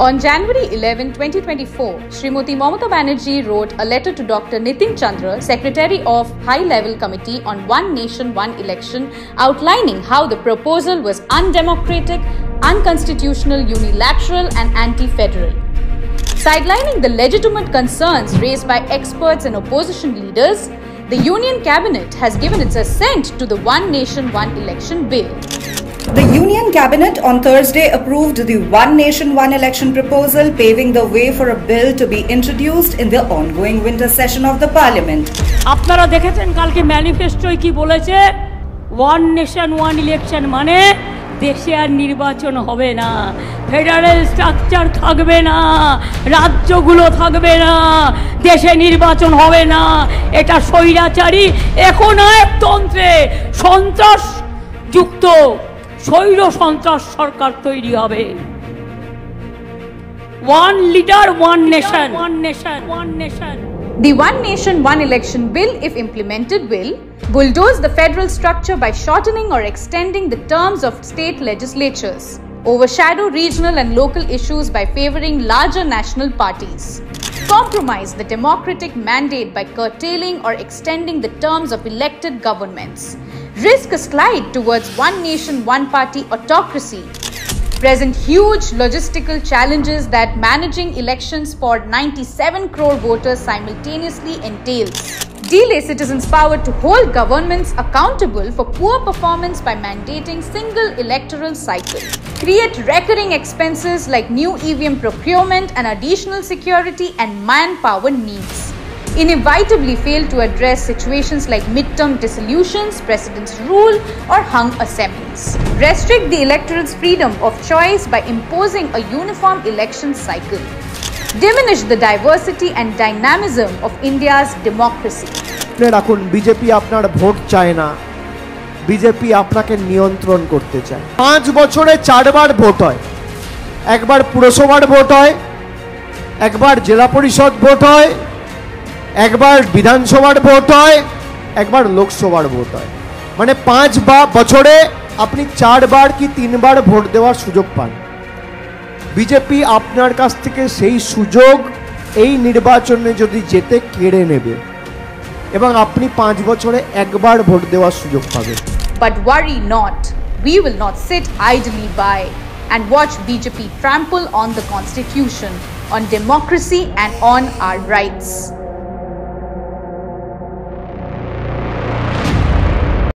On January 11, 2024, Srimati Mamata Banerjee wrote a letter to Dr. Nitin Chandra, Secretary of High Level Committee on One Nation, One Election, outlining how the proposal was undemocratic, unconstitutional, unilateral and anti-federal. Sidelining the legitimate concerns raised by experts and opposition leaders, the Union Cabinet has given its assent to the One Nation, One Election bill. The Union Cabinet on Thursday approved the One Nation, One Election proposal, paving the way for a bill to be introduced in the ongoing winter session of the Parliament. আপনারা দেখেছেন কালকে ম্যানিফেস্টোয় কি বলেছে, one nation one election মানে দেশে আর নির্বাচন হবে না, ফেডারেল স্ট্রাকচার থাকবে না, রাজ্যগুলো থাকবে না, দেশে নির্বাচন হবে না, এটা স্বৈরাচারী একনায়কতন্ত্রে সন্ত্রাস যুক্ত স্বৈর সন্ত্রাস সরকার তৈরি হবে। One leader one nation, one nation, one nation. The One Nation, One Election bill, if implemented, will bulldoze the federal structure by shortening or extending the terms of state legislatures, overshadow regional and local issues by favoring larger national parties, compromise the democratic mandate by curtailing or extending the terms of elected governments, risk a slide towards one nation, one party autocracy, present huge logistical challenges that managing elections for 97 crore voters simultaneously entails, delay citizens' power to hold governments accountable for poor performance by mandating single electoral cycle, create recurring expenses like new EVM procurement and additional security and manpower needs, inevitably fail to address situations like midterm dissolutions, president's rule, or hung assemblies, restrict the electorate's freedom of choice by imposing a uniform election cycle, diminish the diversity and dynamism of India's democracy. রাখুন, BJP আপনার vote চায় না, BJP আপনাকে নিয়ন্ত্রণ করতে চায়। 5 বছরে 4 বার vote হয়, একবার পুরসভার ভোট হয়, একবার জেলা পরিষদ ভোট হয়, একবার বিধানসভার ভোট হয়, একবার লোকসভার ভোট হয়। মানে 5 বছরে আপনি 4 বার কি 3 বার ভোট দেওয়ার সুযোগ পান। বিজেপি আপনার কাছ থেকে সেই সুযোগ এই নির্বাচনে যদি যেতে কেড়ে নেবে এবং আপনি 5 বছরে একবার ভোট দেওয়ার সুযোগ পাবেন। But worry not, we will not sit idly by and watch BJP trample on the constitution, on democracy and on our rights.